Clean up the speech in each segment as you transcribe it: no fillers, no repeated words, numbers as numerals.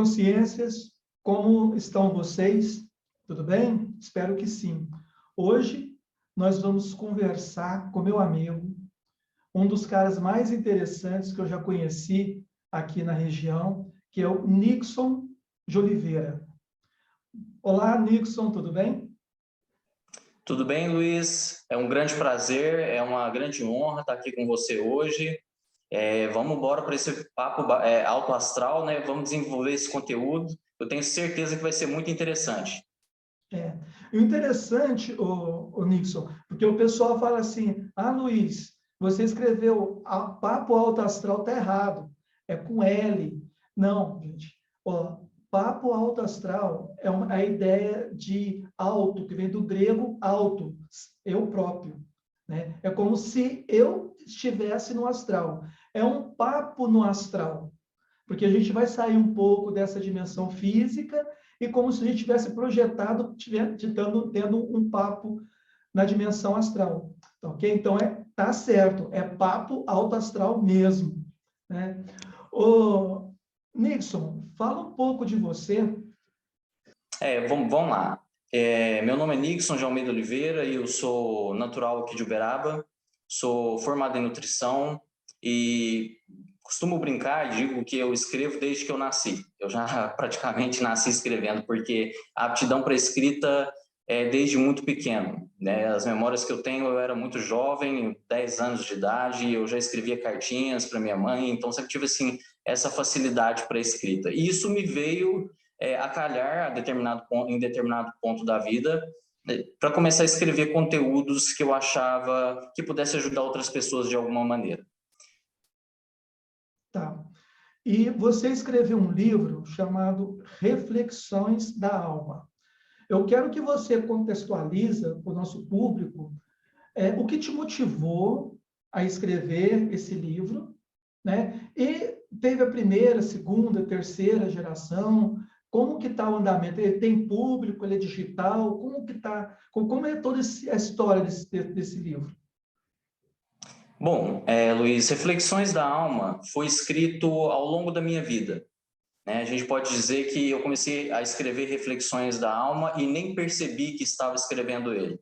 consciências, como estão vocês? Tudo bem? Espero que sim. Hoje nós vamos conversar com meu amigo, um dos caras mais interessantes que eu já conheci aqui na região, que é o Nixon de Oliveira. Olá, Nixon, tudo bem? Tudo bem, Luiz? É um grande prazer, é uma grande honra estar aqui com você hoje. Vamos embora para esse papo alto astral, né? Vamos desenvolver esse conteúdo. Eu tenho certeza que vai ser muito interessante. E o interessante, o Nixon, porque o pessoal fala assim, Luiz, você escreveu Papo Alto Astral, tá errado, é com L. Não, gente, Papo Alto Astral é a ideia de alto, que vem do grego alto, eu próprio, né? É como se eu estivesse no astral. É um papo no astral, porque a gente vai sair um pouco dessa dimensão física e como se a gente tivesse projetado, tendo um papo na dimensão astral, ok? Então, tá certo, é papo alto astral mesmo, né? Ô, Nixon, fala um pouco de você. Vamos lá. Meu nome é Nixon de Almeida Oliveira e eu sou natural aqui de Uberaba, sou formado em nutrição e costumo brincar e digo que eu escrevo desde que eu nasci. Eu já praticamente nasci escrevendo, porque a aptidão para escrita é desde muito pequeno, né? As memórias que eu tenho, eu era muito jovem, 10 anos de idade, eu já escrevia cartinhas para minha mãe, então sempre tive assim, essa facilidade para a escrita. E isso me veio a calhar em determinado ponto da vida, para começar a escrever conteúdos que eu achava que pudesse ajudar outras pessoas de alguma maneira. Tá. E você escreveu um livro chamado Reflexões da Alma. Eu quero que você contextualiza para o nosso público o que te motivou a escrever esse livro, né? E teve a primeira, segunda, terceira geração, como que está o andamento? Ele tem público, ele é digital, como que está, como é toda a história desse livro? Bom, Luiz, Reflexões da Alma foi escrito ao longo da minha vida, né? A gente pode dizer que eu comecei a escrever Reflexões da Alma e nem percebi que estava escrevendo ele.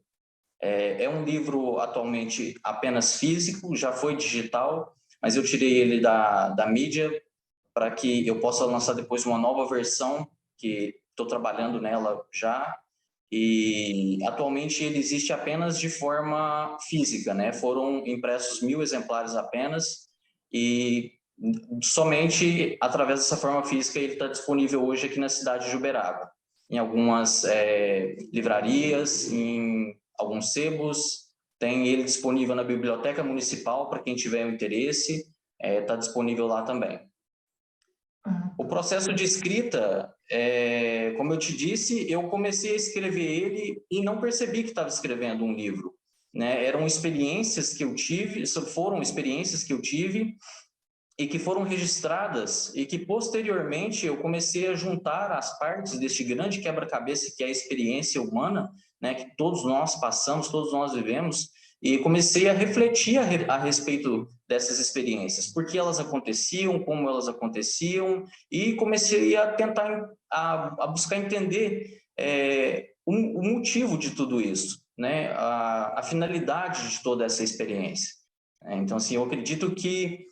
É um livro atualmente apenas físico, já foi digital, mas eu tirei ele da mídia para que eu possa lançar depois uma nova versão, que estou trabalhando nela já, e atualmente ele existe apenas de forma física, né? Foram impressos 1000 exemplares apenas, e somente através dessa forma física ele está disponível hoje aqui na cidade de Uberaba, em algumas livrarias, em alguns sebos, tem ele disponível na Biblioteca Municipal, para quem tiver o interesse, está disponível lá também. O processo de escrita, como eu te disse, eu comecei a escrever ele e não percebi que estava escrevendo um livro, né? Foram experiências que eu tive e que foram registradas e que posteriormente eu comecei a juntar as partes deste grande quebra-cabeça que é a experiência humana, né? Que todos nós passamos, todos nós vivemos, e comecei a refletir a respeito dessas experiências, por que elas aconteciam, como elas aconteciam, e comecei a tentar a buscar entender o motivo de tudo isso, né? A finalidade de toda essa experiência. Então, assim, eu acredito que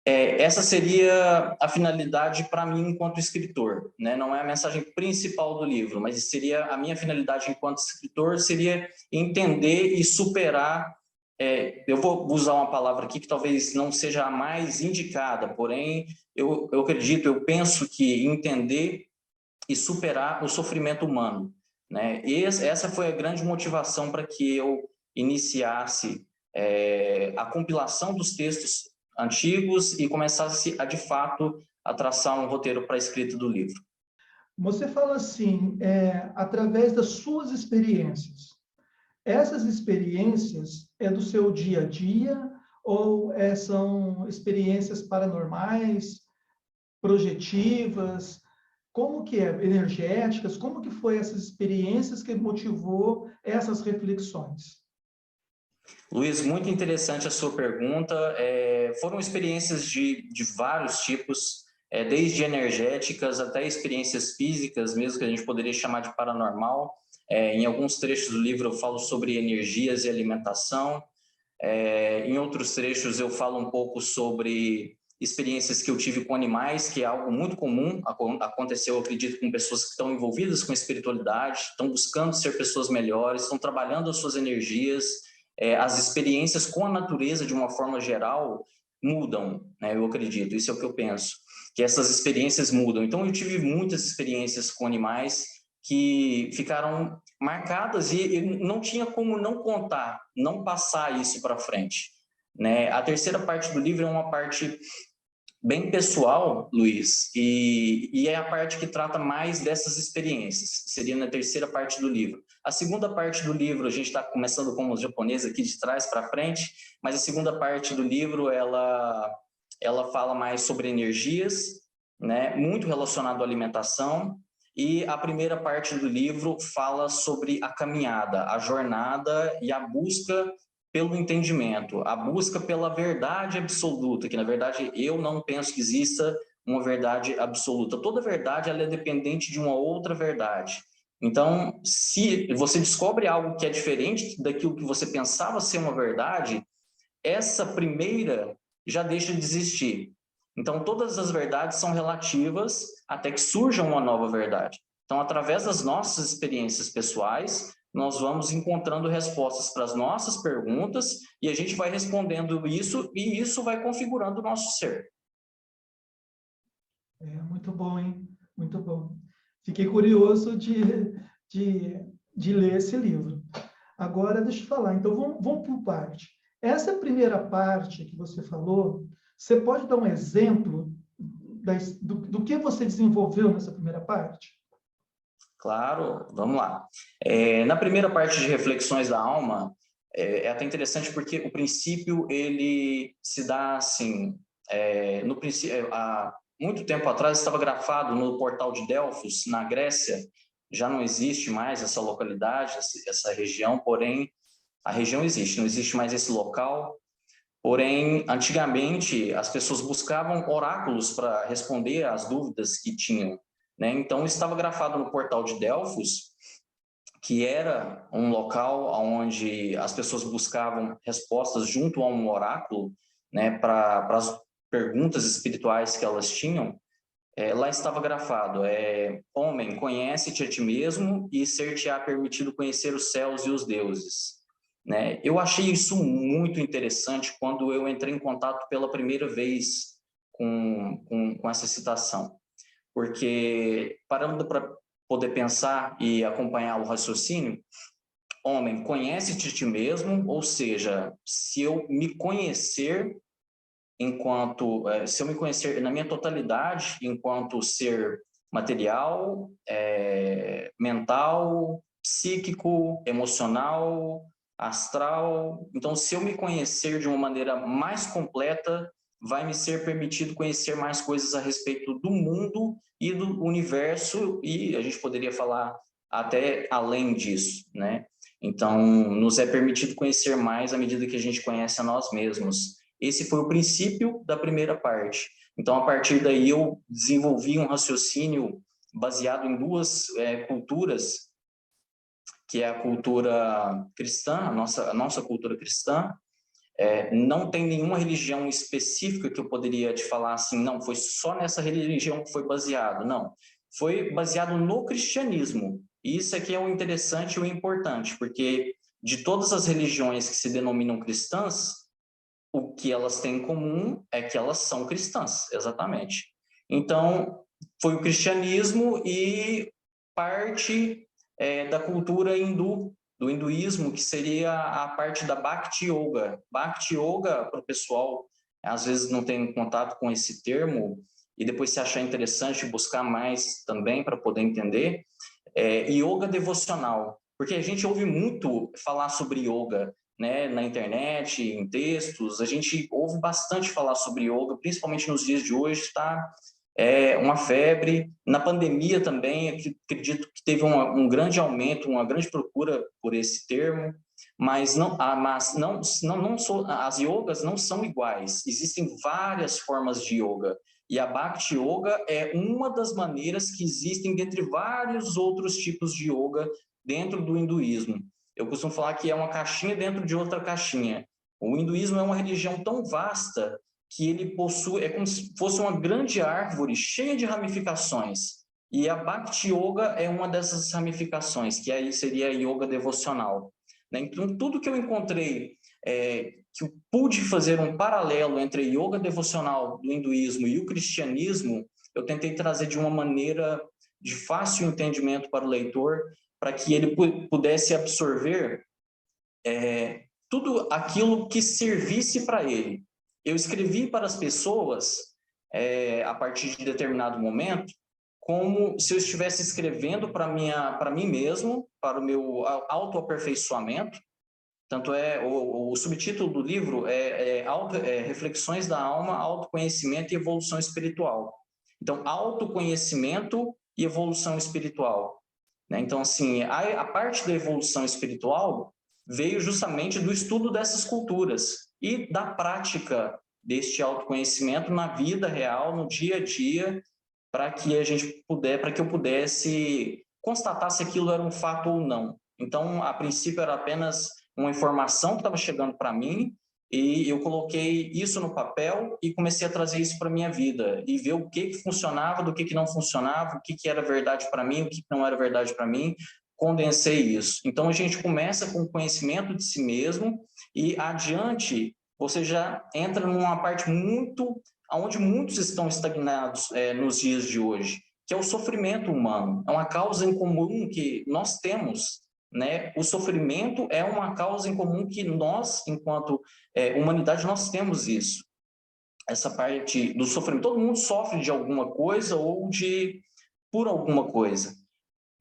essa seria a finalidade para mim enquanto escritor, né? Não é a mensagem principal do livro, mas seria a minha finalidade enquanto escritor seria entender e superar. Eu vou usar uma palavra aqui que talvez não seja a mais indicada, porém eu acredito, eu penso que entender e superar o sofrimento humano, né? E essa foi a grande motivação para que eu iniciasse a compilação dos textos antigos e começasse de fato a traçar um roteiro para a escrita do livro. Você fala assim, através das suas experiências. Essas experiências é do seu dia a dia ou são experiências paranormais, projetivas? Como que é? Energéticas? Como que foi essas experiências que motivou essas reflexões? Luiz, muito interessante a sua pergunta. Foram experiências de vários tipos. desde energéticas até experiências físicas, mesmo que a gente poderia chamar de paranormal. Em alguns trechos do livro eu falo sobre energias e alimentação. Em outros trechos eu falo um pouco sobre experiências que eu tive com animais, que é algo muito comum, aconteceu, eu acredito, com pessoas que estão envolvidas com espiritualidade, estão buscando ser pessoas melhores, estão trabalhando as suas energias, as experiências com a natureza, de uma forma geral, mudam, né? Eu acredito, isso é o que eu penso, que essas experiências mudam. Então, eu tive muitas experiências com animais que ficaram marcadas e não tinha como não contar, não passar isso para frente, né? A terceira parte do livro é uma parte bem pessoal, Luiz, e é a parte que trata mais dessas experiências, seria na terceira parte do livro. A segunda parte do livro, a gente está começando com os japoneses aqui de trás para frente, mas a segunda parte do livro, ela fala mais sobre energias, né, muito relacionado à alimentação, e a primeira parte do livro fala sobre a caminhada, a jornada e a busca pelo entendimento, a busca pela verdade absoluta, que na verdade eu não penso que exista uma verdade absoluta. Toda verdade ela é dependente de uma outra verdade. Então, se você descobre algo que é diferente daquilo que você pensava ser uma verdade, essa primeira já deixa de existir. Então, todas as verdades são relativas até que surja uma nova verdade. Então, através das nossas experiências pessoais, nós vamos encontrando respostas para as nossas perguntas e a gente vai respondendo isso e isso vai configurando o nosso ser. Muito bom, hein? Muito bom. Fiquei curioso de ler esse livro. Agora, deixa eu falar. Então, vamos por parte. Essa primeira parte que você falou, você pode dar um exemplo do que você desenvolveu nessa primeira parte? Claro, vamos lá. Na primeira parte de Reflexões da Alma, é até interessante porque o princípio, ele se dá assim, no princípio, há muito tempo atrás estava grafado no portal de Delfos, na Grécia, já não existe mais essa localidade, essa região, porém, a região existe, não existe mais esse local, porém, antigamente, as pessoas buscavam oráculos para responder às dúvidas que tinham, né? Então, estava grafado no portal de Delfos, que era um local onde as pessoas buscavam respostas junto a um oráculo, né, para as perguntas espirituais que elas tinham. Lá estava grafado: homem, conhece-te a ti mesmo e ser-te-á permitido conhecer os céus e os deuses. Né? Eu achei isso muito interessante quando eu entrei em contato pela primeira vez com essa citação, porque parando para poder pensar e acompanhar o raciocínio, homem, conhece-te a ti mesmo, ou seja, se eu me conhecer se eu me conhecer na minha totalidade, enquanto ser material, mental, psíquico, emocional, astral, então se eu me conhecer de uma maneira mais completa, vai me ser permitido conhecer mais coisas a respeito do mundo e do universo, e a gente poderia falar até além disso, né? Então, nos é permitido conhecer mais à medida que a gente conhece a nós mesmos. Esse foi o princípio da primeira parte. Então, a partir daí, eu desenvolvi um raciocínio baseado em duas culturas, que é a cultura cristã, a nossa cultura cristã. Não tem nenhuma religião específica que eu poderia te falar assim, não, foi só nessa religião que foi baseado. Não, foi baseado no cristianismo. E isso aqui é o interessante e o importante, porque de todas as religiões que se denominam cristãs, o que elas têm em comum é que elas são cristãs, exatamente. Então, foi o cristianismo e parte da cultura hindu, do hinduísmo, que seria a parte da Bhakti Yoga. Bhakti Yoga, para o pessoal, às vezes não tem contato com esse termo, e depois se achar interessante buscar mais também para poder entender, yoga devocional. Porque a gente ouve muito falar sobre yoga, né, na internet, em textos, a gente ouve bastante falar sobre yoga, principalmente nos dias de hoje, está uma febre. Na pandemia também, acredito que teve um grande aumento, uma grande procura por esse termo, mas as yogas não são iguais, existem várias formas de yoga, E a Bhakti Yoga é uma das maneiras que existem dentre vários outros tipos de yoga dentro do hinduísmo. Eu costumo falar que é uma caixinha dentro de outra caixinha. O hinduísmo é uma religião tão vasta que ele possui, é como se fosse uma grande árvore cheia de ramificações. E a Bhakti Yoga é uma dessas ramificações, que aí seria a yoga devocional. Então, tudo que eu encontrei, que eu pude fazer um paralelo entre a yoga devocional do hinduísmo e o cristianismo, eu tentei trazer de uma maneira de fácil entendimento para o leitor, para que ele pudesse absorver tudo aquilo que servisse para ele. Eu escrevi para as pessoas, a partir de determinado momento, como se eu estivesse escrevendo para mim mesmo, para o meu autoaperfeiçoamento. Tanto o subtítulo do livro Reflexões da Alma, Autoconhecimento e Evolução Espiritual. Então, autoconhecimento e evolução espiritual. Né? Então, assim, a parte da evolução espiritual veio justamente do estudo dessas culturas e da prática deste autoconhecimento na vida real, no dia a dia, para que eu pudesse constatar se aquilo era um fato ou não. Então, a princípio era apenas uma informação que estava chegando para mim e eu coloquei isso no papel e comecei a trazer isso para minha vida e ver o que funcionava, do que não funcionava, o que era verdade para mim, o que não era verdade para mim, condensei isso. Então, a gente começa com o conhecimento de si mesmo e adiante você já entra numa parte onde muitos estão estagnados nos dias de hoje, que é o sofrimento humano. É uma causa em comum que nós temos, né? O sofrimento é uma causa em comum que nós, enquanto humanidade, nós temos isso. Essa parte do sofrimento. Todo mundo sofre de alguma coisa ou por alguma coisa.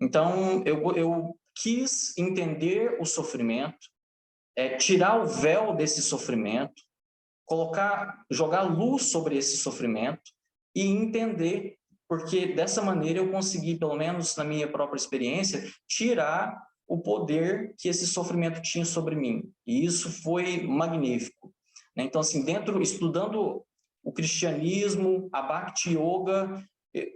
Então, eu quis entender o sofrimento, tirar o véu desse sofrimento, jogar luz sobre esse sofrimento e entender, porque dessa maneira eu consegui, pelo menos na minha própria experiência, tirar o poder que esse sofrimento tinha sobre mim. E isso foi magnífico. Então, assim, estudando o cristianismo, a Bhakti Yoga,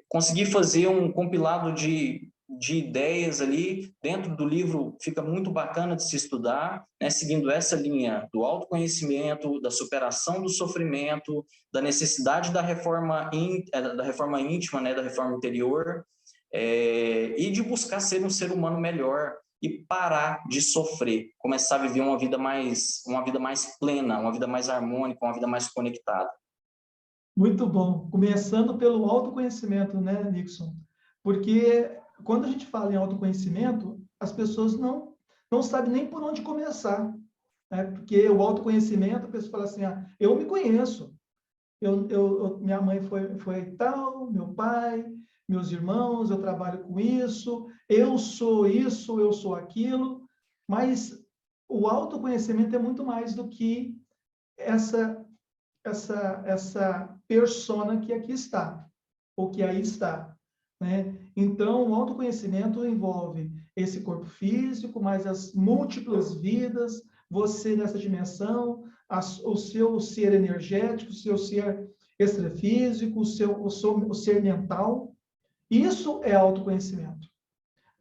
consegui fazer um compilado de ideias ali. Dentro do livro fica muito bacana de se estudar, né, seguindo essa linha do autoconhecimento, da superação do sofrimento, da necessidade da reforma íntima, né, da reforma interior, e de buscar ser um ser humano melhor e parar de sofrer, começar a viver uma vida mais plena, uma vida mais harmônica, uma vida mais conectada. Muito bom. Começando pelo autoconhecimento, né, Nixon? Porque quando a gente fala em autoconhecimento, as pessoas não sabem nem por onde começar. Né? Porque o autoconhecimento, a pessoa fala assim, eu me conheço. Minha mãe foi tal, meu pai, meus irmãos, eu trabalho com isso, eu sou aquilo. Mas o autoconhecimento é muito mais do que essa persona que aqui está, ou que aí está, né? Então, o autoconhecimento envolve esse corpo físico, mais as múltiplas vidas, você nessa dimensão, o seu ser energético, o seu ser extrafísico, o ser mental. Isso é autoconhecimento,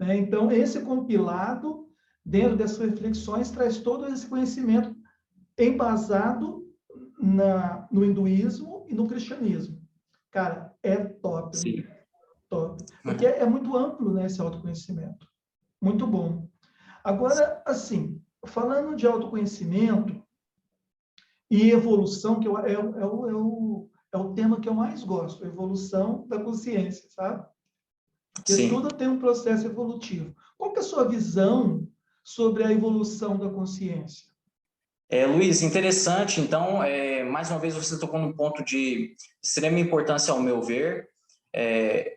né? Então, esse compilado, dentro dessas reflexões, traz todo esse conhecimento embasado no hinduísmo e no cristianismo. Cara, é top. Sim. Top. Porque é muito amplo, né, esse autoconhecimento. Muito bom. Agora, assim, falando de autoconhecimento e evolução, que é o tema que eu mais gosto, evolução da consciência, sabe? Porque Sim. tudo tem um processo evolutivo. Qual que é a sua visão sobre a evolução da consciência? Luiz, interessante. Então, mais uma vez você tocou num ponto de extrema importância ao meu ver.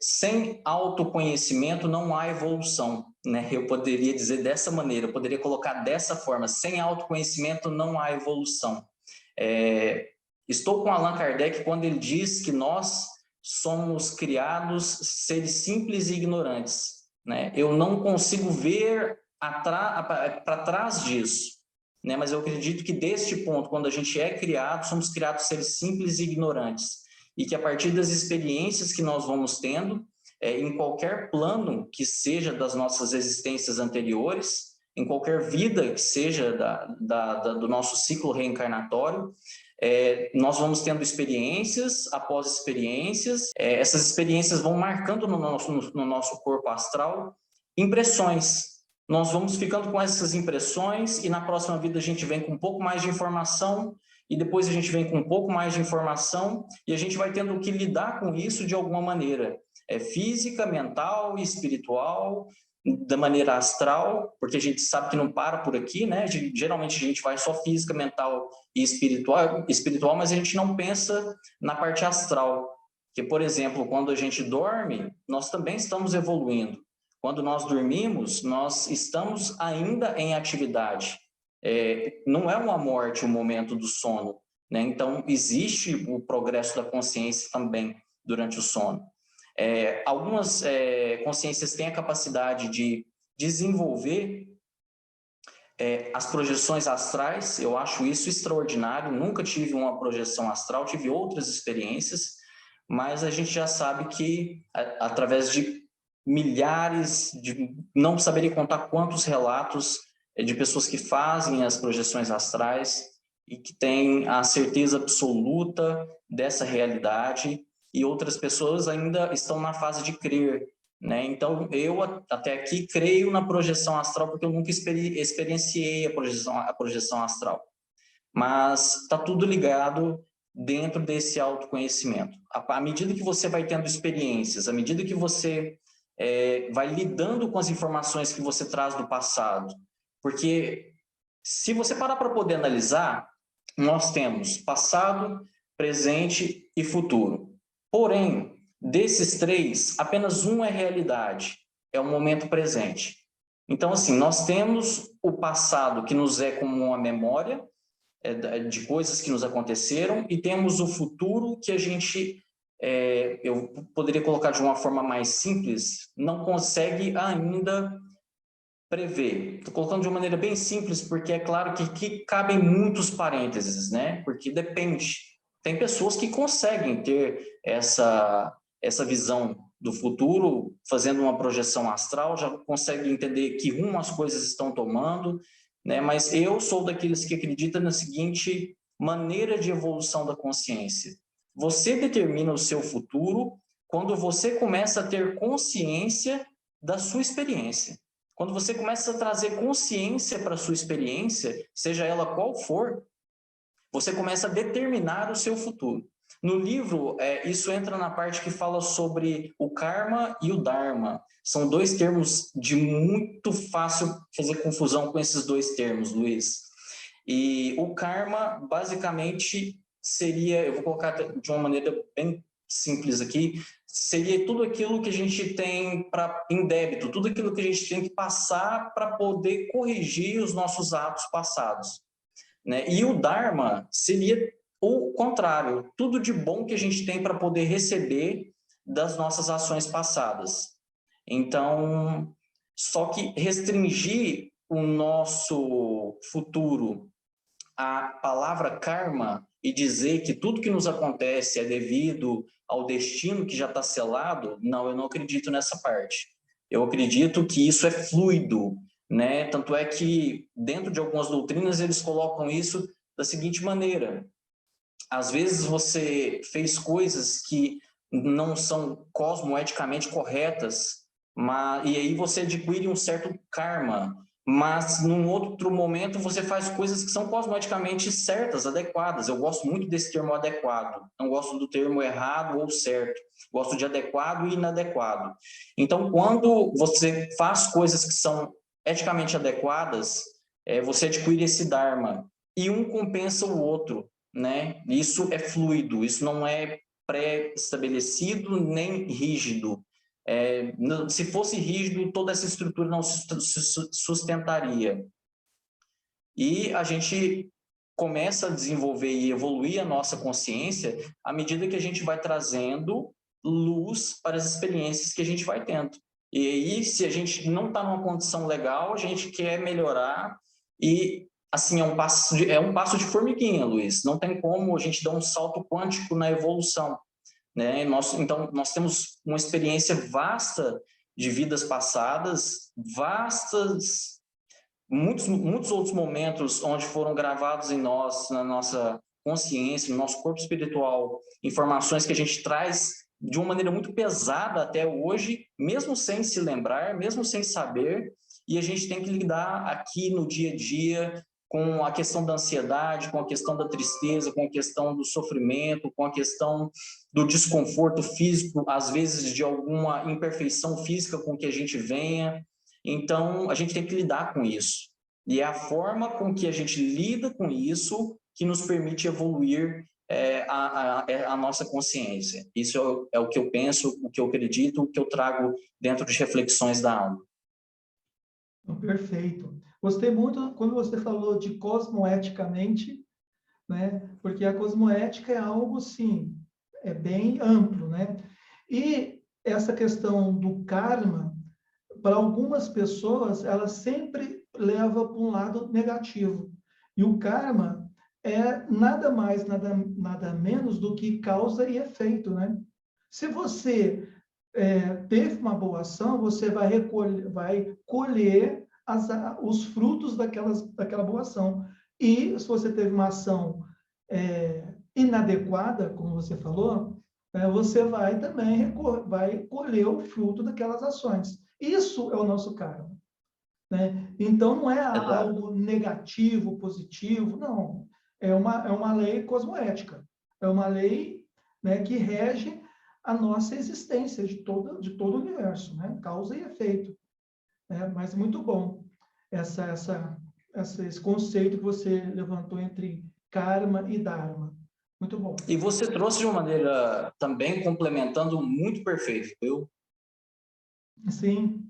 Sem autoconhecimento não há evolução, né? Eu poderia dizer dessa maneira, eu poderia colocar dessa forma: sem autoconhecimento não há evolução. Estou com Allan Kardec quando ele diz que nós somos criados seres simples e ignorantes, né? Eu não consigo ver para trás disso, né? Mas eu acredito que deste ponto, quando a gente é criado, somos criados seres simples e ignorantes. e que a partir das experiências que nós vamos tendo, em qualquer plano que seja das nossas existências anteriores, em qualquer vida que seja do nosso ciclo reencarnatório, nós vamos tendo experiências após experiências, essas experiências vão marcando no nosso corpo astral impressões. Nós vamos ficando com essas impressões e na próxima vida a gente vem com um pouco mais de informação e depois a gente vem com um pouco mais de informação e a gente vai tendo que lidar com isso de alguma maneira. Física, mental e espiritual, da maneira astral, porque a gente sabe que não para por aqui, né? Geralmente a gente vai só física, mental e espiritual, mas a gente não pensa na parte astral. Que, por exemplo, quando a gente dorme, nós também estamos evoluindo. Quando nós dormimos, nós estamos ainda em atividade. Não é uma morte o momento do sono, né? Então, existe o progresso da consciência também durante o sono. Algumas consciências têm a capacidade de desenvolver as projeções astrais. Eu acho isso extraordinário. Nunca tive uma projeção astral, tive outras experiências, mas a gente já sabe que, através de milhares, não saberia contar quantos relatos de pessoas que fazem as projeções astrais e que têm a certeza absoluta dessa realidade, e outras pessoas ainda estão na fase de crer, né? Então, eu até aqui creio na projeção astral porque eu nunca experienciei a projeção astral. Mas está tudo ligado dentro desse autoconhecimento. À medida que você vai tendo experiências, à medida que você vai lidando com as informações que você traz do passado, porque se você parar para poder analisar, nós temos passado, presente e futuro. Porém, desses três, apenas um é realidade, é o momento presente. Então, assim, nós temos o passado que nos é como uma memória de coisas que nos aconteceram e temos o futuro que a gente, eu poderia colocar de uma forma mais simples, não consegue ainda prever. Estou colocando de uma maneira bem simples porque é claro que cabem muitos parênteses, né? Porque depende. Tem pessoas que conseguem ter essa visão do futuro, fazendo uma projeção astral, já conseguem entender que rumo as coisas estão tomando, né? Mas eu sou daqueles que acreditam na seguinte maneira de evolução da consciência. Você determina o seu futuro quando você começa a ter consciência da sua experiência. Quando você começa a trazer consciência para a sua experiência, seja ela qual for, você começa a determinar o seu futuro. No livro, isso entra na parte que fala sobre o karma e o dharma. São dois termos de muito fácil fazer confusão com esses dois termos, Luiz. E o karma, basicamente, seria, eu vou colocar de uma maneira bem simples aqui, seria tudo aquilo que a gente tem em débito, tudo aquilo que a gente tem que passar para poder corrigir os nossos atos passados, né? E o Dharma seria o contrário, tudo de bom que a gente tem para poder receber das nossas ações passadas. Então, só que restringir o nosso futuro à palavra karma e dizer que tudo que nos acontece é devido ao destino que já está selado, não, eu não acredito nessa parte. Eu acredito que isso é fluido, né? Tanto é que dentro de algumas doutrinas eles colocam isso da seguinte maneira: às vezes você fez coisas que não são cosmoeticamente corretas, e aí você adquire um certo karma, mas num outro momento você faz coisas que são cosmoeticamente certas, adequadas. Eu gosto muito desse termo adequado, não gosto do termo errado ou certo, gosto de adequado e inadequado. Então, quando você faz coisas que são eticamente adequadas, você adquire esse dharma, e um compensa o outro, né? Isso é fluido, isso não é pré-estabelecido nem rígido. Se fosse rígido, toda essa estrutura não se sustentaria. E a gente começa a desenvolver e evoluir a nossa consciência à medida que a gente vai trazendo luz para as experiências que a gente vai tendo. E aí, se a gente não está numa condição legal, a gente quer melhorar e, assim, é um passo de formiguinha, Luiz. Não tem como a gente dar um salto quântico na evolução. né? Então, nós temos uma experiência vasta de vidas passadas, muitos outros momentos onde foram gravados em nós, na nossa consciência, no nosso corpo espiritual, informações que a gente traz de uma maneira muito pesada até hoje, mesmo sem se lembrar, mesmo sem saber, e a gente tem que lidar aqui no dia a dia com a questão da ansiedade, com a questão da tristeza, com a questão do sofrimento, com a questão do desconforto físico, às vezes de alguma imperfeição física com que a gente venha. Então, a gente tem que lidar com isso. E é a forma com que a gente lida com isso que nos permite evoluir a nossa consciência. Isso é o que eu penso, o que eu acredito, o que eu trago dentro de reflexões da alma. Perfeito. Gostei muito quando você falou de cosmoeticamente, né? Porque a cosmoética é algo, sim, é bem amplo, né? E essa questão do karma, para algumas pessoas, ela sempre leva para um lado negativo. E o karma é nada mais, nada menos do que causa e efeito, né? Se você teve uma boa ação, você vai colher os frutos daquela boa ação. E se você teve uma ação inadequada, como você falou, você vai também vai colher o fruto daquelas ações. Isso é o nosso karma, né? Então, não é algo negativo, positivo, não. É uma lei cosmoética. É uma lei, né, que rege a nossa existência de todo o universo, né? Causa e efeito. Mas muito bom esse conceito que você levantou entre karma e dharma. Muito bom. E você trouxe de uma maneira também complementando muito perfeito, viu? Sim.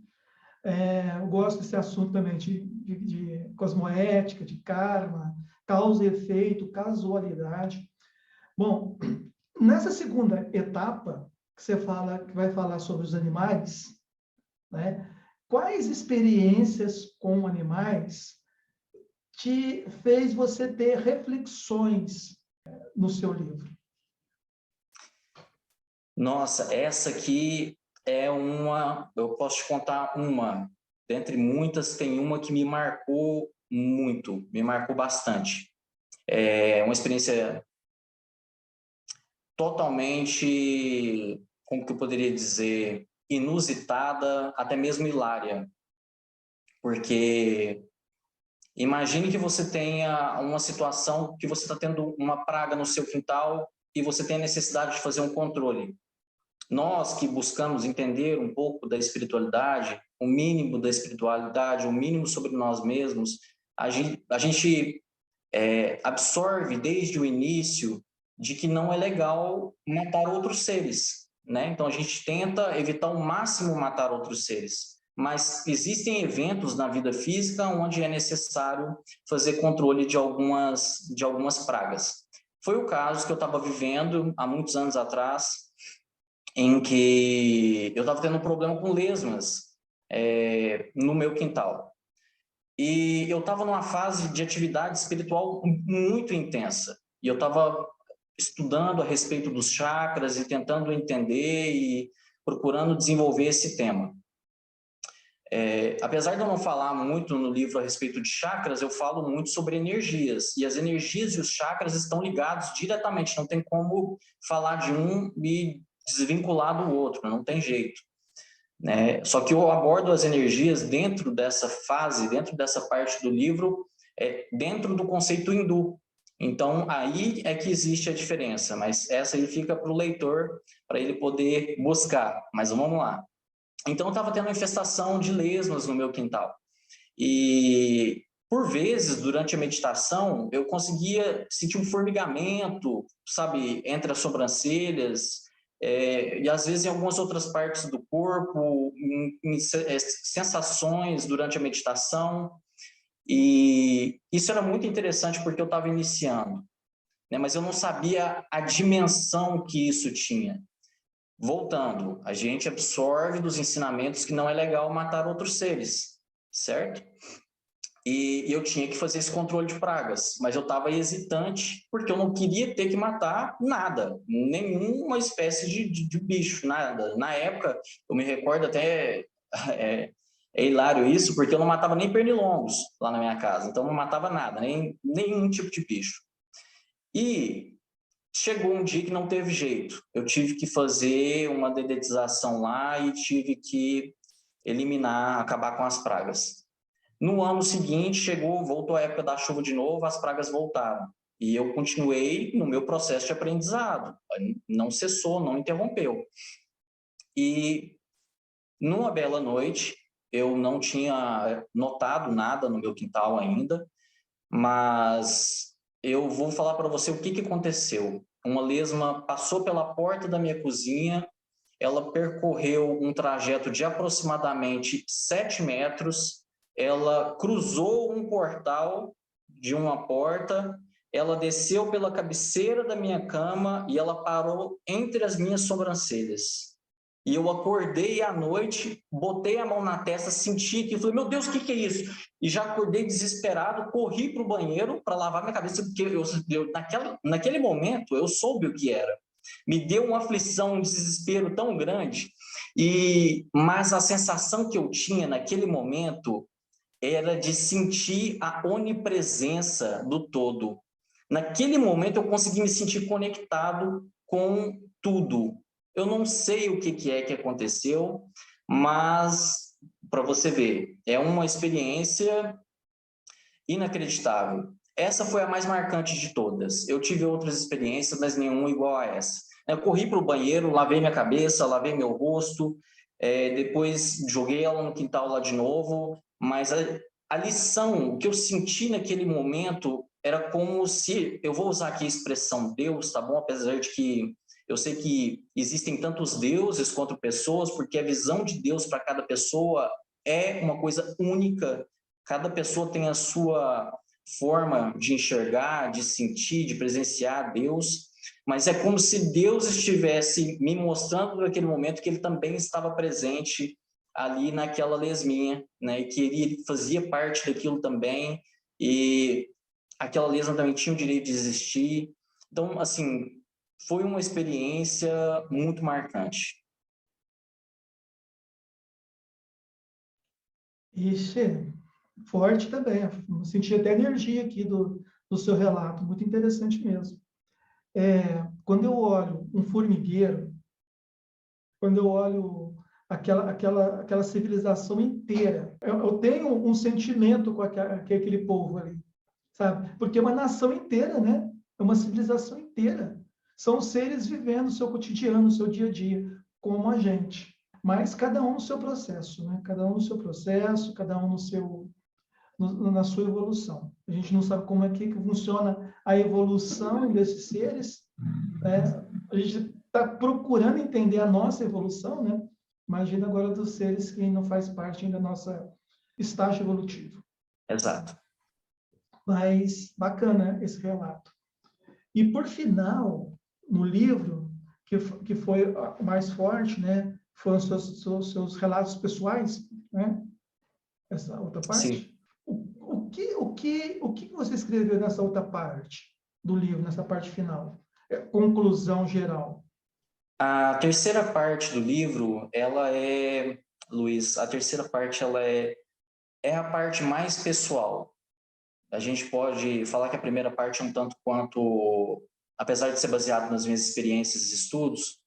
Eu gosto desse assunto também de cosmoética, de karma, causa e efeito, casualidade. Bom, nessa segunda etapa, que vai falar sobre os animais, né? Quais experiências com animais te fez você ter reflexões no seu livro? Nossa, essa aqui eu posso te contar uma, dentre muitas, tem uma que me marcou muito, me marcou bastante. É uma experiência totalmente, como que eu poderia dizer, inusitada, até mesmo hilária. Porque imagine que você tenha uma situação que você está tendo uma praga no seu quintal e você tem a necessidade de fazer um controle. Nós que buscamos entender um pouco da espiritualidade, o mínimo da espiritualidade, o mínimo sobre nós mesmos, a gente absorve desde o início de que não é legal matar outros seres, né? Então a gente tenta evitar ao máximo matar outros seres, mas existem eventos na vida física onde é necessário fazer controle de algumas pragas. Foi o caso que eu estava vivendo há muitos anos atrás, em que eu estava tendo um problema com lesmas no meu quintal. E eu estava numa fase de atividade espiritual muito intensa. E eu estava estudando a respeito dos chakras e tentando entender e procurando desenvolver esse tema. Apesar de eu não falar muito no livro a respeito de chakras, eu falo muito sobre energias. E as energias e os chakras estão ligados diretamente. Não tem como falar de um e desvincular do outro, não tem jeito. Né? Só que eu abordo as energias dentro dessa fase, dentro dessa parte do livro, dentro do conceito hindu. Então, aí é que existe a diferença, mas essa aí fica para o leitor, para ele poder buscar. Mas vamos lá. Então, eu estava tendo uma infestação de lesmas no meu quintal. E, por vezes, durante a meditação, eu conseguia sentir um formigamento, sabe, entre as sobrancelhas, e às vezes em algumas outras partes do corpo, sensações durante a meditação. E isso era muito interessante porque eu estava iniciando, né? Mas eu não sabia a dimensão que isso tinha. Voltando, a gente absorve dos ensinamentos que não é legal matar outros seres, certo? E eu tinha que fazer esse controle de pragas, mas eu estava hesitante porque eu não queria ter que matar nada, nenhuma espécie de bicho, nada. Na época, eu me recordo até, é hilário isso, porque eu não matava nem pernilongos lá na minha casa, então não matava nada, nenhum tipo de bicho. E chegou um dia que não teve jeito, eu tive que fazer uma dedetização lá e tive que eliminar, acabar com as pragas. No ano seguinte, voltou a época da chuva de novo, as pragas voltaram. E eu continuei no meu processo de aprendizado. Não cessou, não interrompeu. E numa bela noite, eu não tinha notado nada no meu quintal ainda, mas eu vou falar para você o que aconteceu. Uma lesma passou pela porta da minha cozinha, ela percorreu um trajeto de aproximadamente 7 metros, ela cruzou um portal de uma porta, ela desceu pela cabeceira da minha cama e ela parou entre as minhas sobrancelhas. E eu acordei à noite, botei a mão na testa, senti aquilo, falei, meu Deus, o que é isso? E já acordei desesperado, corri para o banheiro para lavar minha cabeça, porque naquele momento eu soube o que era. Me deu uma aflição, um desespero tão grande, mas a sensação que eu tinha naquele momento era de sentir a onipresença do todo. Naquele momento eu consegui me sentir conectado com tudo. Eu não sei o que é que aconteceu, mas para você ver, é uma experiência inacreditável. Essa foi a mais marcante de todas. Eu tive outras experiências, mas nenhuma igual a essa. Eu corri para o banheiro, lavei minha cabeça, lavei meu rosto, depois joguei ela no quintal lá de novo, mas a lição, o que eu senti naquele momento era como se, eu vou usar aqui a expressão Deus, tá bom? Apesar de que eu sei que existem tantos deuses quanto pessoas, porque a visão de Deus para cada pessoa é uma coisa única. Cada pessoa tem a sua forma de enxergar, de sentir, de presenciar Deus, mas é como se Deus estivesse me mostrando naquele momento que ele também estava presente ali naquela lesminha, né? E que ele fazia parte daquilo também, e aquela lesma também tinha o direito de existir. Então, assim, foi uma experiência muito marcante. Ixi, forte também. Eu senti até energia aqui do seu relato, muito interessante mesmo. Quando eu olho um formigueiro, quando eu olho aquela civilização inteira, eu tenho um sentimento com aquele povo ali, sabe? Porque é uma nação inteira, né? É uma civilização inteira. São seres vivendo o seu cotidiano, o seu dia a dia, como a gente. Mas cada um no seu processo, né? Cada um no seu processo, cada um na sua evolução. A gente não sabe como é que funciona a evolução desses seres, né? A gente está procurando entender a nossa evolução, né? Imagina agora dos seres que não faz parte ainda da nossa estágio evolutivo. Exato. Mas bacana esse relato. E por final, no livro, que foi o mais forte, né? Foram seus relatos pessoais, né? Essa outra parte. Sim. O que você escreveu nessa outra parte do livro, nessa parte final? Conclusão geral. A terceira parte do livro, Luiz, a terceira parte, é a parte mais pessoal. A gente pode falar que a primeira parte é um tanto quanto, apesar de ser baseado nas minhas experiências e estudos,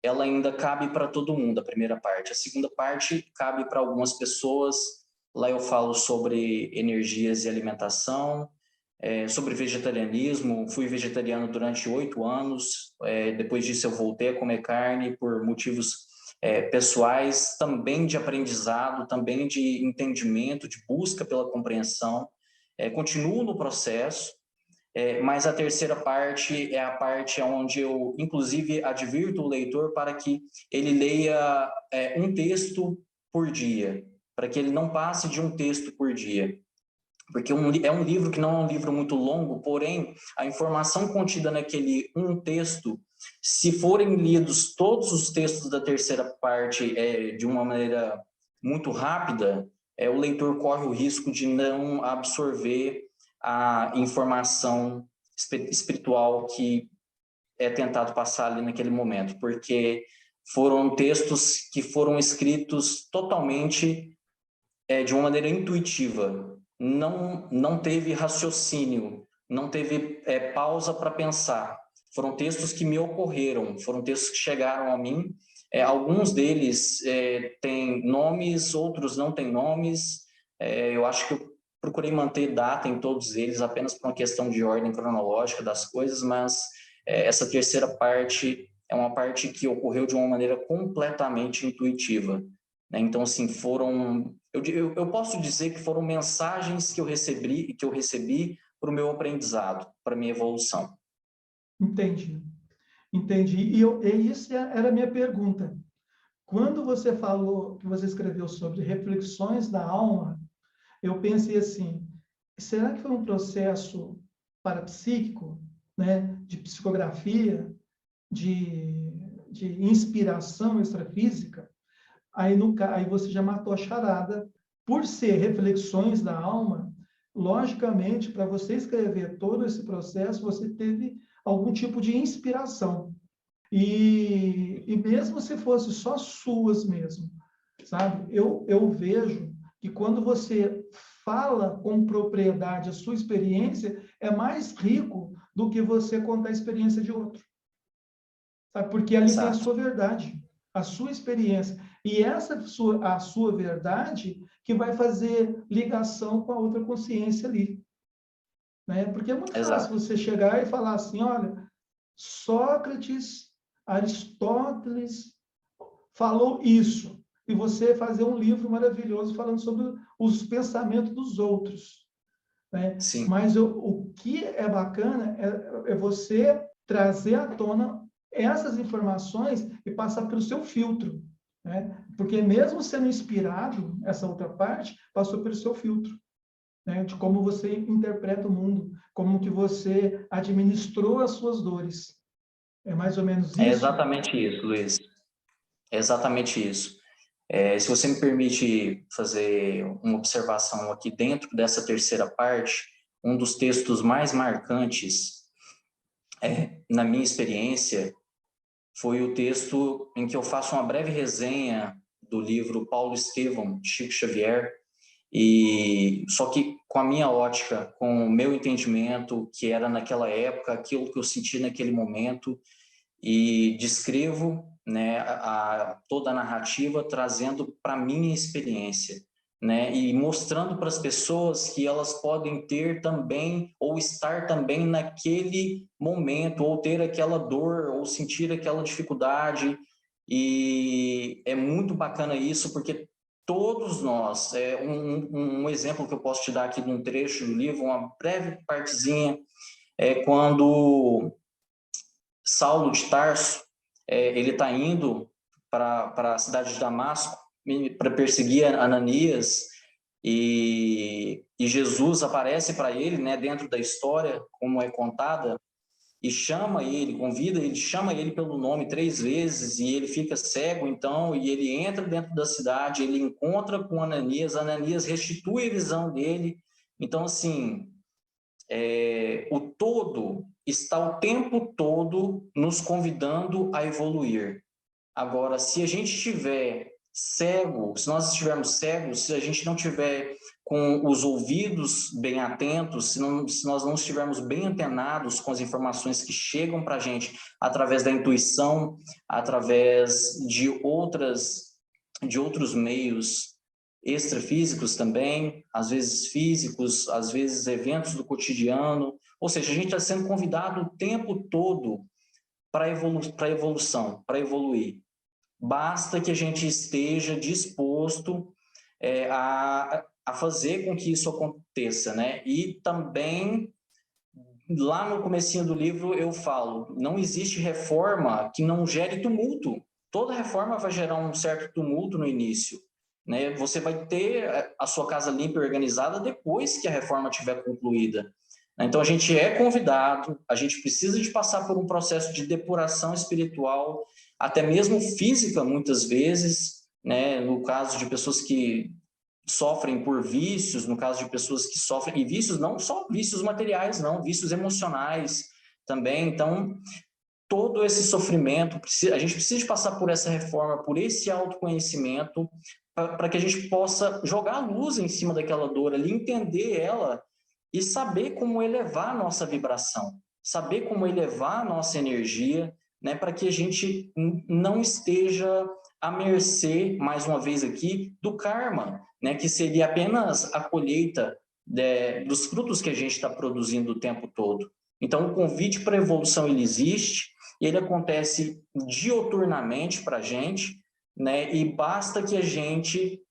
ela ainda cabe para todo mundo, a primeira parte. A segunda parte cabe para algumas pessoas. Lá eu falo sobre energias e alimentação, sobre vegetarianismo. Fui vegetariano durante 8 anos. Depois disso eu voltei a comer carne por motivos pessoais, também de aprendizado, também de entendimento, de busca pela compreensão. Continuo no processo, mas a terceira parte é a parte onde eu, inclusive, advirto o leitor para que ele leia um texto por dia, para que ele não passe de um texto por dia. Porque é um livro que não é um livro muito longo, porém, a informação contida naquele um texto, se forem lidos todos os textos da terceira parte de uma maneira muito rápida, o leitor corre o risco de não absorver a informação espiritual que é tentado passar ali naquele momento, porque foram textos que foram escritos totalmente de uma maneira intuitiva, não teve raciocínio, não teve pausa para pensar. Foram textos que me ocorreram, foram textos que chegaram a mim. Alguns deles têm nomes, outros não têm nomes. Eu acho que eu procurei manter data em todos eles, apenas por uma questão de ordem cronológica das coisas, mas essa terceira parte é uma parte que ocorreu de uma maneira completamente intuitiva. Então, assim, eu posso dizer que foram mensagens que eu recebi para o meu aprendizado, para a minha evolução. Entendi. E isso era a minha pergunta. Quando você falou que você escreveu sobre reflexões da alma, eu pensei assim, será que foi um processo parapsíquico, né, de psicografia, de inspiração extrafísica? Aí você já matou a charada. Por ser reflexões da alma, logicamente, para você escrever todo esse processo, você teve algum tipo de inspiração. E mesmo se fosse só suas mesmo, sabe? Eu vejo que quando você fala com propriedade a sua experiência, é mais rico do que você contar a experiência de outro. Sabe? Porque ali tem a Exato. sua verdade, a sua experiência. E a sua verdade que vai fazer ligação com a outra consciência ali. Né? Porque é muito fácil Exato. você chegar e falar assim, olha, Sócrates, Aristóteles falou isso. E você fazer um livro maravilhoso falando sobre os pensamentos dos outros. Né? Sim. Mas o que é bacana é você trazer à tona essas informações e passar pelo seu filtro. Né? Porque mesmo sendo inspirado, essa outra parte passou pelo seu filtro. Né? De como você interpreta o mundo, como que você administrou as suas dores. É mais ou menos É isso? exatamente isso, Luiz. É exatamente isso. Se você me permite fazer uma observação aqui dentro dessa terceira parte, um dos textos mais marcantes, na minha experiência, foi o texto em que eu faço uma breve resenha do livro Paulo Estevão, de Chico Xavier, e só que com a minha ótica, com o meu entendimento, que era naquela época, aquilo que eu senti naquele momento, e descrevo, né, toda a narrativa trazendo para minha experiência, né, e mostrando para as pessoas que elas podem ter também ou estar também naquele momento ou ter aquela dor ou sentir aquela dificuldade. E é muito bacana isso porque todos nós, um exemplo que eu posso te dar aqui de um trecho do livro, uma breve partezinha, é quando Saulo de Tarso, ele está indo para a cidade de Damasco para perseguir Ananias, e Jesus aparece para ele, né, dentro da história, como é contada, e chama ele, convida ele, chama ele pelo nome 3 vezes, e ele fica cego, então, e ele entra dentro da cidade, ele encontra com Ananias restitui a visão dele. Então, assim, o todo está o tempo todo nos convidando a evoluir. Agora, se a gente estiver cego, se nós estivermos cegos, se a gente não tiver com os ouvidos bem atentos, se nós não estivermos bem antenados com as informações que chegam para a gente através da intuição, através de outros meios extrafísicos também, às vezes físicos, às vezes eventos do cotidiano, ou seja, a gente está sendo convidado o tempo todo para evolução, para evoluir. Basta que a gente esteja disposto a fazer com que isso aconteça, né? E também, lá no comecinho do livro, eu falo, não existe reforma que não gere tumulto. Toda reforma vai gerar um certo tumulto no início, né? Você vai ter a sua casa limpa e organizada depois que a reforma estiver concluída. Então, a gente é convidado, a gente precisa de passar por um processo de depuração espiritual, até mesmo física, muitas vezes, né? No caso de pessoas que sofrem por vícios, no caso de pessoas que sofrem, e vícios não só vícios materiais, não, vícios emocionais também. Então, todo esse sofrimento, a gente precisa de passar por essa reforma, por esse autoconhecimento, para que a gente possa jogar a luz em cima daquela dor ali, entender ela e saber como elevar a nossa vibração, saber como elevar a nossa energia, né, para que a gente não esteja à mercê, mais uma vez aqui, do karma, né, que seria apenas a colheita dos frutos que a gente está produzindo o tempo todo. Então, o convite para a evolução, ele existe, ele acontece dioturnamente para a gente, né, e basta que a gente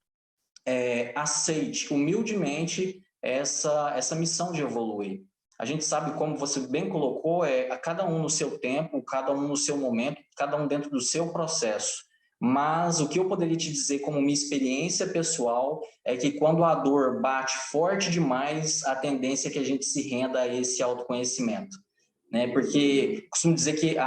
aceite humildemente essa missão de evoluir. A gente sabe, como você bem colocou, a cada um no seu tempo, cada um no seu momento, cada um dentro do seu processo. Mas o que eu poderia te dizer como minha experiência pessoal é que quando a dor bate forte demais, a tendência é que a gente se renda a esse autoconhecimento, né? Porque costumo dizer que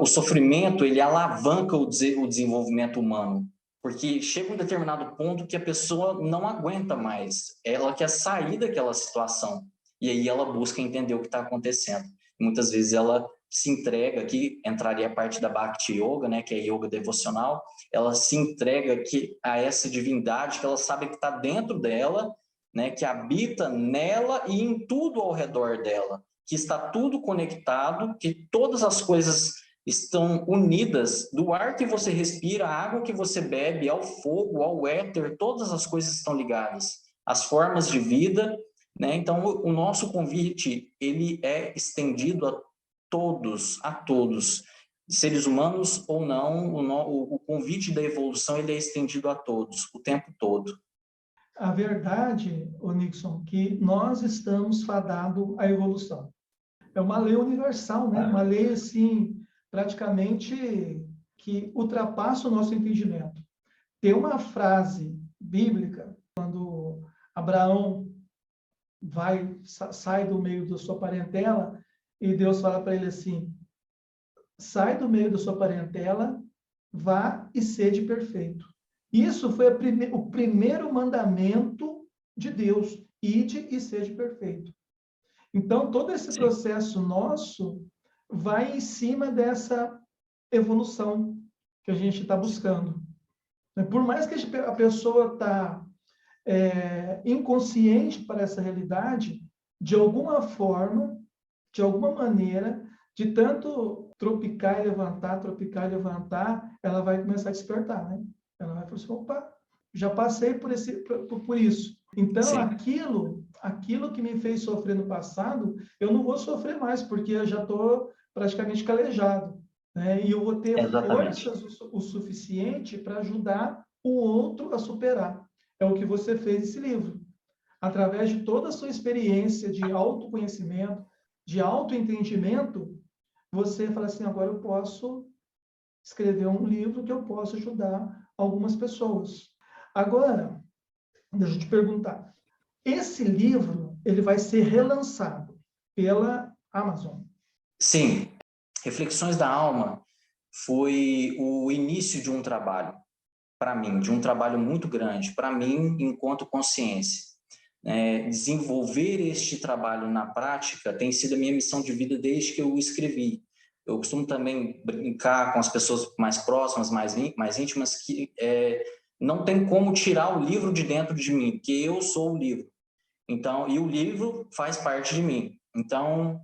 o sofrimento, ele alavanca o desenvolvimento humano, porque chega um determinado ponto que a pessoa não aguenta mais, ela quer sair daquela situação, e aí ela busca entender o que está acontecendo. Muitas vezes ela se entrega, aqui entraria a parte da Bhakti Yoga, né, que é yoga devocional, ela se entrega aqui a essa divindade que ela sabe que está dentro dela, né, que habita nela e em tudo ao redor dela, que está tudo conectado, que todas as coisas estão unidas, do ar que você respira, a água que você bebe, ao fogo, ao éter, todas as coisas estão ligadas, as formas de vida, né? Então, o nosso convite, ele é estendido a todos, seres humanos ou não, o convite da evolução, ele é estendido a todos, o tempo todo. A verdade, ô Nixon, que nós estamos fadados à evolução. É uma lei universal, né? Uma lei, assim, praticamente que ultrapassa o nosso entendimento. Tem uma frase bíblica, quando Abraão sai do meio da sua parentela, e Deus fala para ele assim: sai do meio da sua parentela, vá e sede perfeito. Isso foi o primeiro mandamento de Deus: ide e sede perfeito. Então, todo esse processo nosso vai em cima dessa evolução que a gente está buscando. Por mais que a pessoa está inconsciente para essa realidade, de alguma forma, de alguma maneira, de tanto tropicar e levantar, ela vai começar a despertar, né? Ela vai falar assim: opa, já passei por isso. Então, aquilo que me fez sofrer no passado, eu não vou sofrer mais, porque eu já estou praticamente calejado, né? E eu vou ter forças o suficiente para ajudar o outro a superar. É o que você fez nesse livro. Através de toda a sua experiência de autoconhecimento, de autoentendimento, você fala assim: agora eu posso escrever um livro que eu posso ajudar algumas pessoas. Agora, deixa eu te perguntar. Esse livro, ele vai ser relançado pela Amazon. Sim. Reflexões da Alma foi o início de um trabalho, para mim, de um trabalho muito grande, para mim, enquanto consciência. Desenvolver este trabalho na prática tem sido a minha missão de vida desde que eu o escrevi. Eu costumo também brincar com as pessoas mais próximas, mais íntimas, que não tem como tirar o livro de dentro de mim, porque eu sou o livro. Então, e o livro faz parte de mim. Então,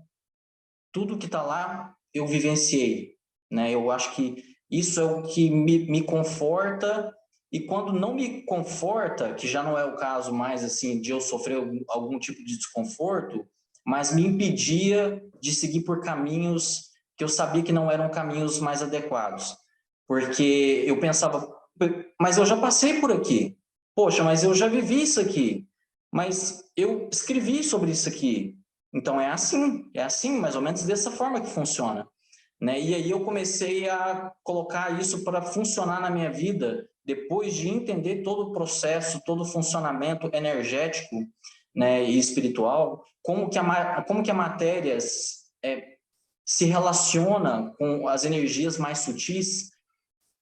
tudo que está lá, eu vivenciei, né? Eu acho que isso é o que me conforta, e quando não me conforta, que já não é o caso mais assim de eu sofrer algum tipo de desconforto, mas me impedia de seguir por caminhos que eu sabia que não eram caminhos mais adequados, porque eu pensava: mas eu já passei por aqui, poxa, mas eu já vivi isso aqui, mas eu escrevi sobre isso aqui. Então é assim, mais ou menos dessa forma que funciona, né? E aí eu comecei a colocar isso para funcionar na minha vida, depois de entender todo o processo, todo o funcionamento energético, né, e espiritual, como que a matéria se relaciona com as energias mais sutis,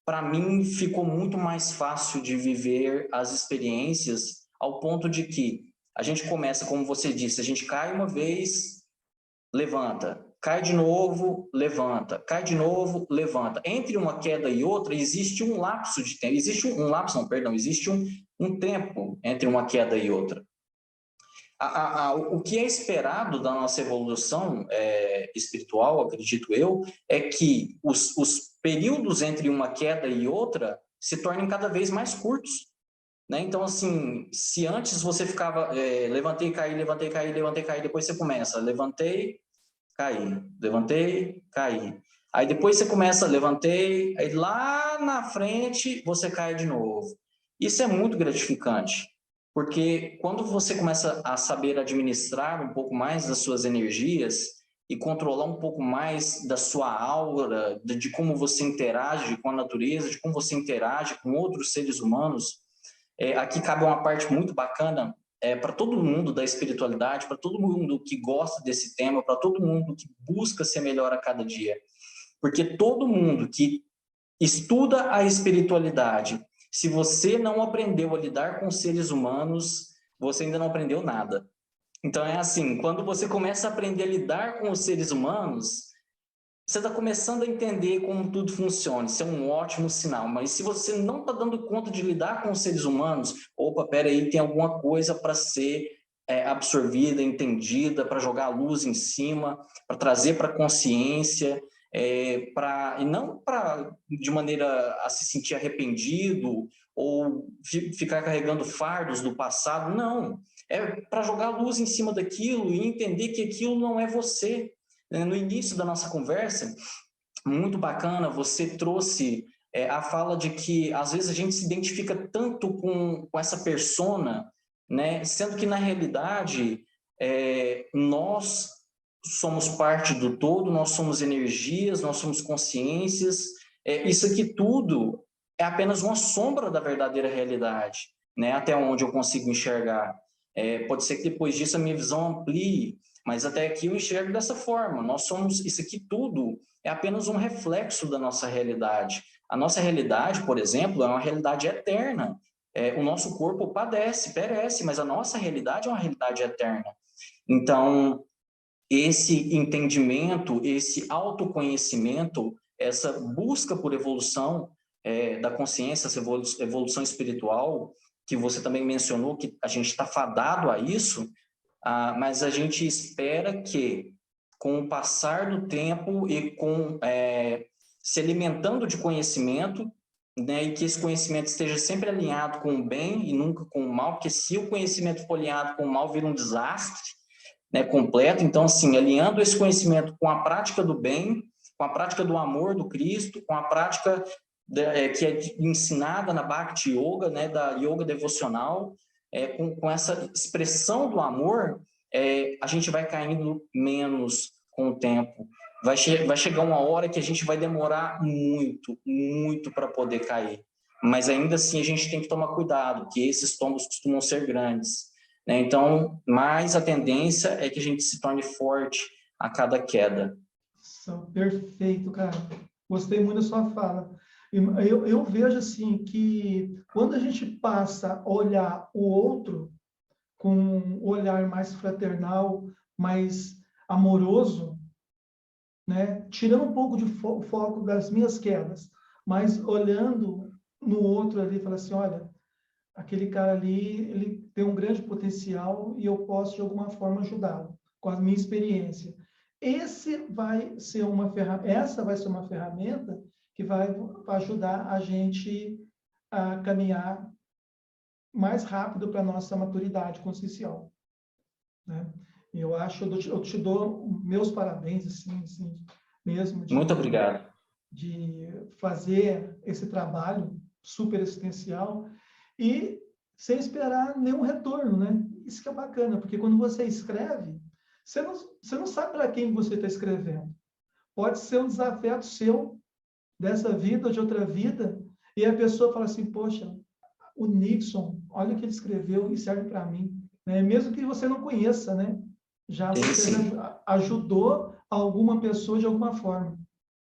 para mim ficou muito mais fácil de viver as experiências ao ponto de que a gente começa, como você disse, a gente cai uma vez, levanta, cai de novo, levanta, cai de novo, levanta. Entre uma queda e outra existe um lapso de tempo, existe um tempo entre uma queda e outra. O que é esperado da nossa evolução espiritual, acredito eu, é que os períodos entre uma queda e outra se tornem cada vez mais curtos, né? Então, assim, se antes você ficava levantei, caí, levantei, caí, levantei, caí, depois você começa, levantei, caí, levantei, caí. Aí depois você começa, levantei, aí lá na frente você cai de novo. Isso é muito gratificante, porque quando você começa a saber administrar um pouco mais das suas energias e controlar um pouco mais da sua aura, de como você interage com a natureza, de como você interage com outros seres humanos, aqui cabe uma parte muito bacana para todo mundo da espiritualidade, para todo mundo que gosta desse tema, para todo mundo que busca ser melhor a cada dia. Porque todo mundo que estuda a espiritualidade, se você não aprendeu a lidar com seres humanos, você ainda não aprendeu nada. Então é assim, quando você começa a aprender a lidar com os seres humanos, você está começando a entender como tudo funciona, isso é um ótimo sinal, mas se você não está dando conta de lidar com os seres humanos, opa, peraí, tem alguma coisa para ser absorvida, entendida, para jogar a luz em cima, para trazer para a consciência, e não de maneira a se sentir arrependido ou ficar carregando fardos do passado, não, é para jogar a luz em cima daquilo e entender que aquilo não é você. No início da nossa conversa, muito bacana, você trouxe a fala de que às vezes a gente se identifica tanto com essa persona, né? Sendo que na realidade nós somos parte do todo, nós somos energias, nós somos consciências, isso aqui tudo é apenas uma sombra da verdadeira realidade, né? Até onde eu consigo enxergar. Pode ser que depois disso a minha visão amplie, mas até aqui eu enxergo dessa forma. Nós somos, isso aqui tudo é apenas um reflexo da nossa realidade. A nossa realidade, por exemplo, é uma realidade eterna. O nosso corpo padece, perece, mas a nossa realidade é uma realidade eterna. Então, esse entendimento, esse autoconhecimento, essa busca por evolução da consciência, essa evolução espiritual, que você também mencionou, que a gente está fadado a isso, mas a gente espera que, com o passar do tempo e se alimentando de conhecimento, né, e que esse conhecimento esteja sempre alinhado com o bem e nunca com o mal, porque se o conhecimento for alinhado com o mal, vira um desastre, né, completo. Então, assim, alinhando esse conhecimento com a prática do bem, com a prática do amor do Cristo, com a prática que é ensinada na Bhakti Yoga, né, da yoga devocional, com essa expressão do amor, a gente vai caindo menos com o tempo. Vai chegar uma hora que a gente vai demorar muito, muito para poder cair. Mas ainda assim a gente tem que tomar cuidado, que esses tombos costumam ser grandes, né? Então, mais a tendência é que a gente se torne forte a cada queda. Perfeito, cara. Gostei muito da sua fala. Eu vejo assim que quando a gente passa a olhar o outro com um olhar mais fraternal, mais amoroso, né? Tirando um pouco de foco das minhas quedas, mas olhando no outro ali, fala assim, olha, aquele cara ali, ele tem um grande potencial e eu posso de alguma forma ajudá-lo com a minha experiência. Essa vai ser uma ferramenta que vai ajudar a gente a caminhar mais rápido para a nossa maturidade consciencial, né? Eu acho, eu te dou meus parabéns, assim mesmo, Muito obrigado. de fazer esse trabalho super existencial e sem esperar nenhum retorno, né? Isso que é bacana, porque quando você escreve, você não sabe para quem você está escrevendo. Pode ser um desafeto seu, dessa vida ou de outra vida, e a pessoa fala assim, poxa, o Nixon, olha o que ele escreveu e serve para mim, né? Mesmo que você não conheça, né? Já você já ajudou alguma pessoa de alguma forma,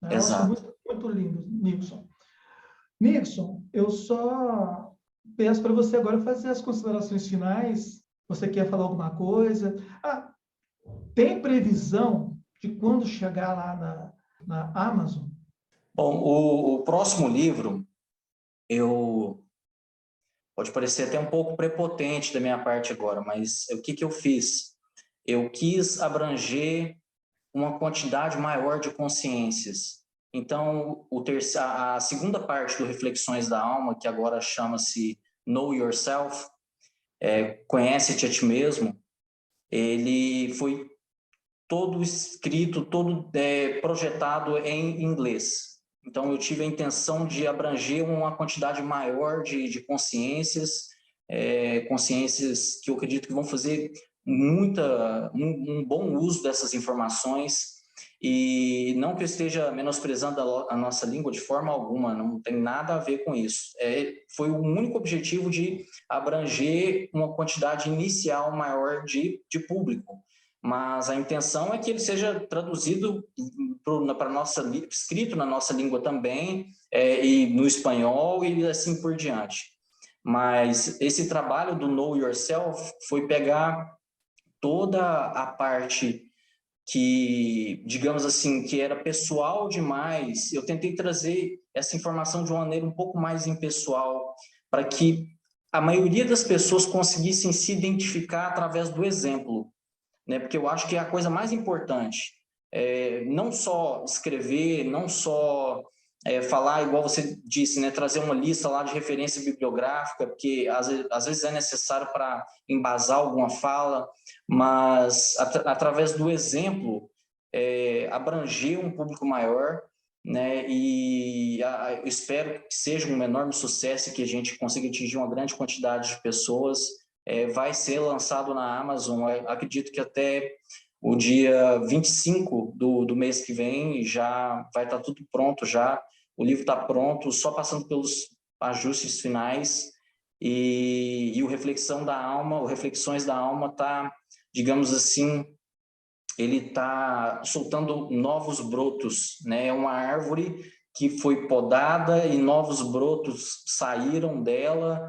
né? Eu acho Exato. muito, muito lindo, Nixon. Nixon, eu só peço para você agora fazer as considerações finais. Você quer falar alguma coisa? Ah, tem previsão de quando chegar lá na Amazon? Bom, o próximo livro, eu pode parecer até um pouco prepotente da minha parte agora, mas o que que eu fiz? Eu quis abranger uma quantidade maior de consciências. Então, a segunda parte do Reflexões da Alma, que agora chama-se Know Yourself, Conhece-te a ti mesmo, ele foi todo escrito, todo projetado em inglês. Então, eu tive a intenção de abranger uma quantidade maior de consciências, consciências que eu acredito que vão fazer um bom uso dessas informações, e não que eu esteja menosprezando a nossa língua de forma alguma, não tem nada a ver com isso. Foi o único objetivo de abranger uma quantidade inicial maior de público, mas a intenção é que ele seja traduzido para nossa, escrito na nossa língua também, e no espanhol e assim por diante. Mas esse trabalho do Know Yourself foi pegar toda a parte que, digamos assim, que era pessoal demais. Eu tentei trazer essa informação de uma maneira um pouco mais impessoal, para que a maioria das pessoas conseguissem se identificar através do exemplo, né? Porque eu acho que é a coisa mais importante. Não só escrever, não só falar, igual você disse, né? Trazer uma lista lá de referência bibliográfica, porque às vezes é necessário para embasar alguma fala, mas através do exemplo, abranger um público maior, né? E eu espero que seja um enorme sucesso e que a gente consiga atingir uma grande quantidade de pessoas. Vai ser lançado na Amazon, acredito que até o dia 25 do mês que vem já vai estar tudo pronto já, o livro está pronto, só passando pelos ajustes finais, e o Reflexões da Alma está, digamos assim, ele está soltando novos brotos, né? É uma árvore que foi podada e novos brotos saíram dela.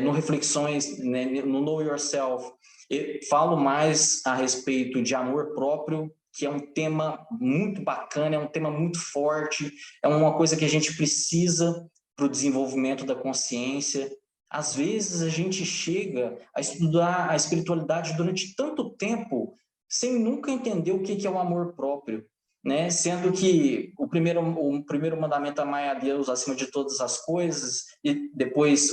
No Reflexões, né, no Know Yourself, eu falo mais a respeito de amor próprio, que é um tema muito bacana, é um tema muito forte, é uma coisa que a gente precisa para o desenvolvimento da consciência. Às vezes a gente chega a estudar a espiritualidade durante tanto tempo sem nunca entender o que é o amor próprio, né? Sendo que o primeiro mandamento é amar a Deus acima de todas as coisas, e depois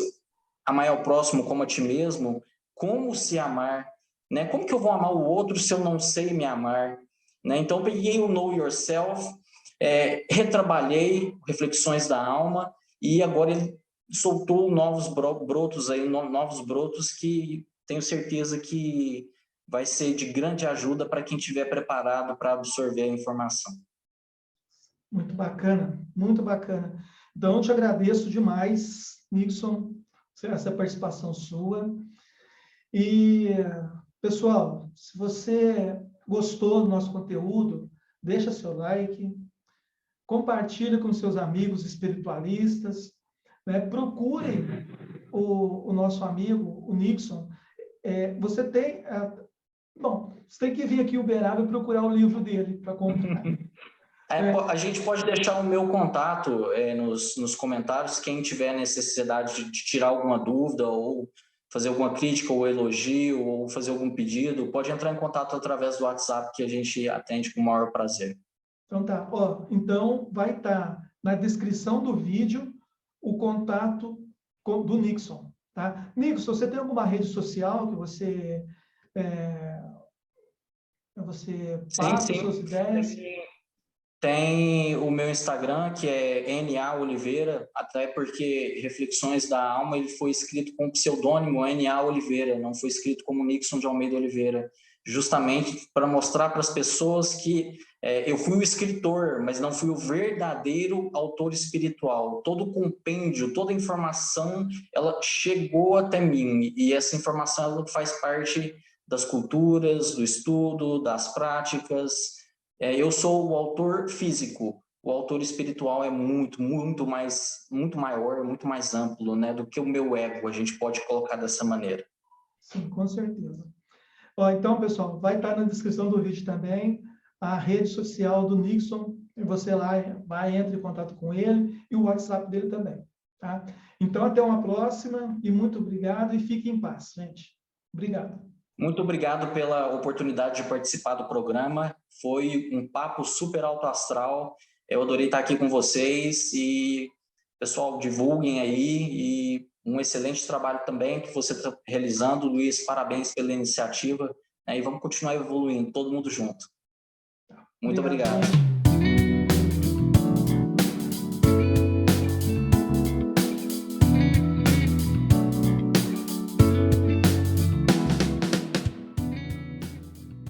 amar ao próximo como a ti mesmo. Como se amar, né? Como que eu vou amar o outro se eu não sei me amar, né? Então, eu peguei o Know Yourself, retrabalhei Reflexões da Alma, e agora ele soltou novos brotos aí, novos brotos que tenho certeza que vai ser de grande ajuda para quem estiver preparado para absorver a informação. Muito bacana, muito bacana. Então, eu te agradeço demais, Nixon, essa participação sua. E, pessoal, se você gostou do nosso conteúdo, deixa seu like, compartilha com seus amigos espiritualistas, né? Procure o nosso amigo, o Nixon. Você tem... Bom, você tem que vir aqui em Uberaba e procurar o livro dele para comprar. A gente pode deixar o meu contato nos comentários, quem tiver necessidade de tirar alguma dúvida, ou fazer alguma crítica ou elogio, ou fazer algum pedido, pode entrar em contato através do WhatsApp, que a gente atende com o maior prazer. Então tá, então vai estar na descrição do vídeo o contato do Nixon, tá? Nixon, você tem alguma rede social que você passa Sim. suas ideias? Tem o meu Instagram, que é NA Oliveira, até porque Reflexões da Alma ele foi escrito com o pseudônimo NA Oliveira, não foi escrito como Nixon de Almeida Oliveira, justamente para mostrar para as pessoas que eu fui o escritor, mas não fui o verdadeiro autor espiritual. Todo o compêndio, toda a informação, ela chegou até mim, e essa informação ela faz parte das culturas, do estudo, das práticas. Eu sou o autor físico, o autor espiritual é muito maior, muito mais amplo, né, do que o meu ego, a gente pode colocar dessa maneira. Sim, com certeza. Ó, então, pessoal, vai estar na descrição do vídeo também a rede social do Nixon, e você lá entra em contato com ele, e o WhatsApp dele também, tá? Então, até uma próxima, e muito obrigado, e fique em paz, gente. Obrigado. Muito obrigado pela oportunidade de participar do programa, foi um papo super alto astral, eu adorei estar aqui com vocês, e, pessoal, divulguem aí, e um excelente trabalho também que você está realizando, Luiz, parabéns pela iniciativa, né, e vamos continuar evoluindo, todo mundo junto. Muito obrigado.